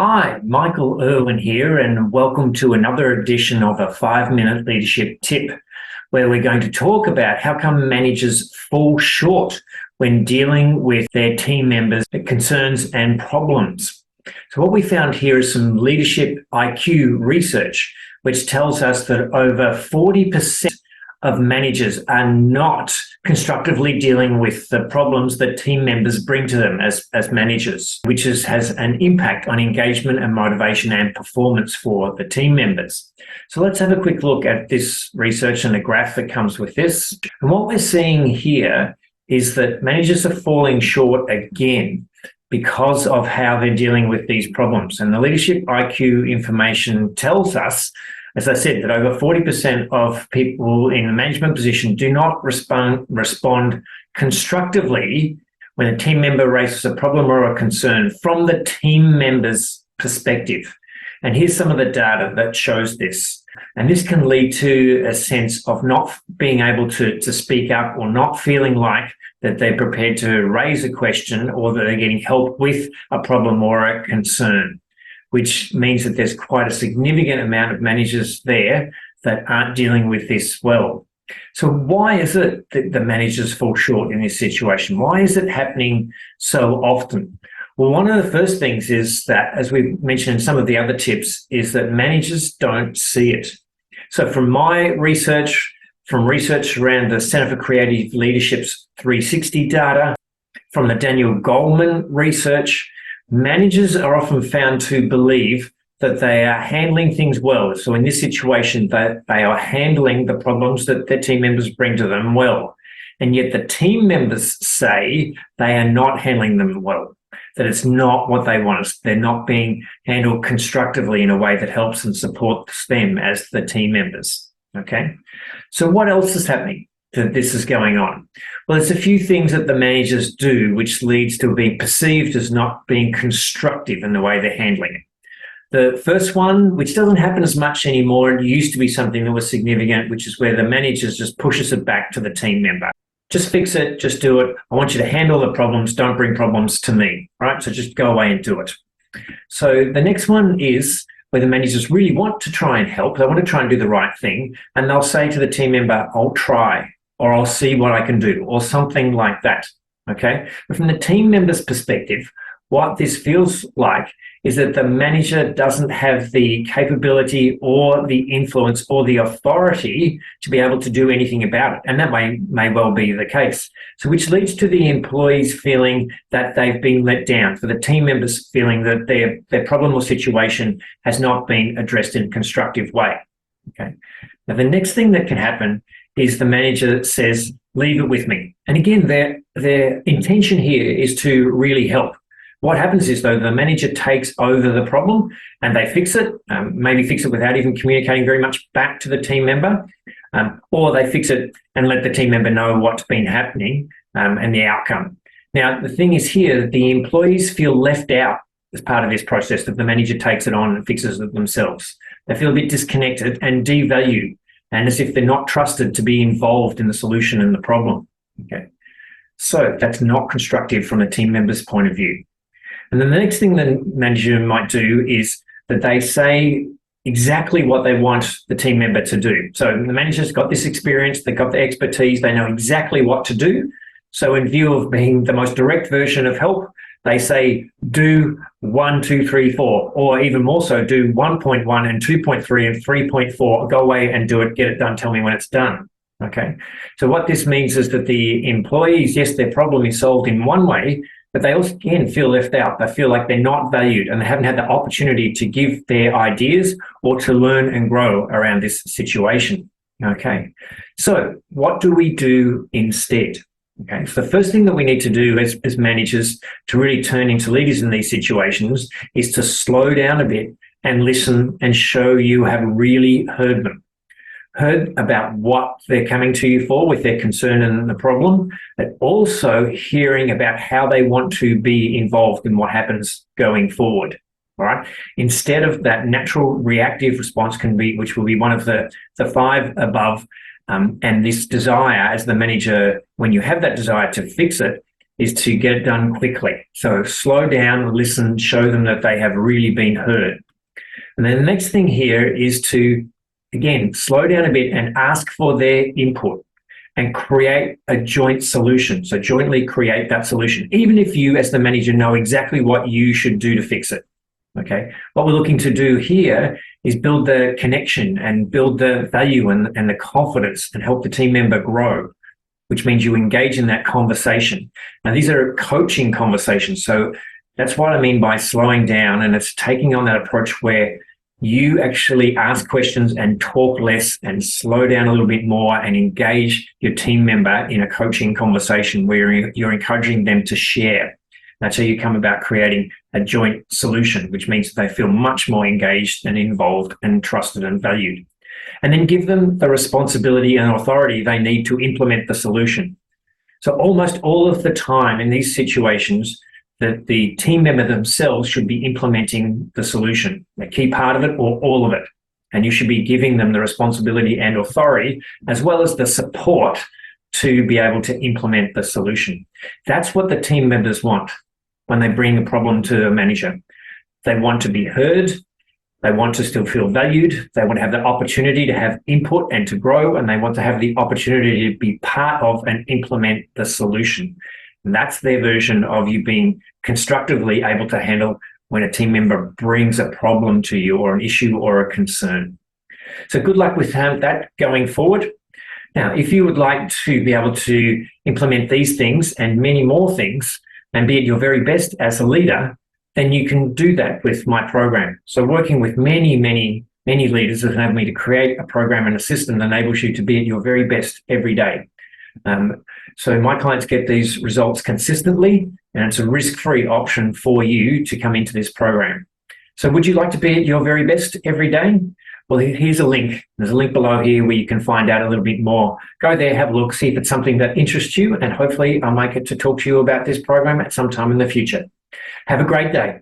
Hi, Michael Irwin here, and welcome to another edition of a 5-minute leadership tip, where we're going to talk about how come managers fall short when dealing with their team members' concerns and problems. So what we found here is some leadership IQ research, which tells us that over 40% of managers are not constructively dealing with the problems that team members bring to them as managers, which has an impact on engagement and motivation and performance for the team members. So let's have a quick look at this research and the graph that comes with this. And what we're seeing here is that managers are falling short again because of how they're dealing with these problems. And the leadership IQ information tells us, as I said, that over 40% of people in a management position do not respond constructively when a team member raises a problem or a concern from the team member's perspective. And here's some of the data that shows this. And this can lead to a sense of not being able to speak up, or not feeling like that they're prepared to raise a question, or that they're getting help with a problem or a concern, which means that there's quite a significant amount of managers there that aren't dealing with this well. So why is it that the managers fall short in this situation? Why is it happening so often? Well, one of the first things is that, as we've mentioned in some of the other tips, is that managers don't see it. So from my research, from research around the Center for Creative Leadership's 360 data, from the Daniel Goleman research, managers are often found to believe that they are handling things well. So in this situation, that they are handling the problems that their team members bring to them well. And yet the team members say they are not handling them well, that it's not what they want. They're not being handled constructively in a way that helps and supports them as the team members. Okay. So what else is happening that this is going on? Well, there's a few things that the managers do which leads to being perceived as not being constructive in the way they're handling it. The first one, which doesn't happen as much anymore, it used to be something that was significant, which is where the managers just pushes it back to the team member. Just fix it, just do it. I want you to handle the problems, don't bring problems to me, right? So just go away and do it. So the next one is where the managers really want to try and help. They want to try and do the right thing. And they'll say to the team member, I'll try, or I'll see what I can do, or something like that, okay? But from the team member's perspective, what this feels like is that the manager doesn't have the capability or the influence or the authority to be able to do anything about it. And that may well be the case. So which leads to the employees feeling that they've been let down, for the team members feeling that their problem or situation has not been addressed in a constructive way, okay? Now, the next thing that can happen is the manager says, leave it with me. And again, their intention here is to really help. What happens is, though, the manager takes over the problem and they fix it, maybe fix it without even communicating very much back to the team member, or they fix it and let the team member know what's been happening and the outcome. Now, the thing is here, the employees feel left out as part of this process, that the manager takes it on and fixes it themselves. They feel a bit disconnected and devalued, and as if they're not trusted to be involved in the solution and the problem. Okay, so that's not constructive from a team member's point of view. And then the next thing the manager might do is that they say exactly what they want the team member to do. So the manager's got this experience, they've got the expertise, they know exactly what to do. So in view of being the most direct version of help, they say, do 1, 2, 3, 4, or even more so, do 1.1 and 2.3 and 3.4. Go away and do it, get it done, tell me when it's done. Okay. So what this means is that the employees, yes, their problem is solved in one way, but they also, again, feel left out. They feel like they're not valued and they haven't had the opportunity to give their ideas or to learn and grow around this situation. Okay. So what do we do instead? Okay. So the first thing that we need to do as managers to really turn into leaders in these situations is to slow down a bit and listen and show you have really heard them. Heard about what they're coming to you for with their concern and the problem, but also hearing about how they want to be involved in what happens going forward. All right. Instead of that natural reactive response which will be one of the 5 above, and this desire as the manager, when you have that desire to fix it, is to get it done quickly. So slow down, listen, show them that they have really been heard. And then the next thing here is to, again, slow down a bit and ask for their input and create a joint solution. So jointly create that solution, even if you as the manager know exactly what you should do to fix it. Okay. What we're looking to do here is build the connection and build the value and the confidence and help the team member grow, which means you engage in that conversation. Now, these are coaching conversations. So that's what I mean by slowing down, and it's taking on that approach where you actually ask questions and talk less and slow down a little bit more and engage your team member in a coaching conversation where you're encouraging them to share. That's how you come about creating a joint solution, which means that they feel much more engaged and involved and trusted and valued. And then give them the responsibility and authority they need to implement the solution. So almost all of the time in these situations, that the team member themselves should be implementing the solution, a key part of it or all of it. And you should be giving them the responsibility and authority, as well as the support to be able to implement the solution. That's what the team members want when they bring a problem to a manager. They want to be heard. They want to still feel valued. They want to have the opportunity to have input and to grow, and they want to have the opportunity to be part of and implement the solution. And that's their version of you being constructively able to handle when a team member brings a problem to you or an issue or a concern. So good luck with that going forward. Now, if you would like to be able to implement these things and many more things and be at your very best as a leader, then you can do that with my program. So working with many leaders has enabled me to create a program and a system that enables you to be at your very best every day. So my clients get these results consistently, and it's a risk-free option for you to come into this program. So would you like to be at your very best every day? Well, here's a link. There's a link below here where you can find out a little bit more. Go there, have a look, see if it's something that interests you, and hopefully I'll make it to talk to you about this program at some time in the future. Have a great day.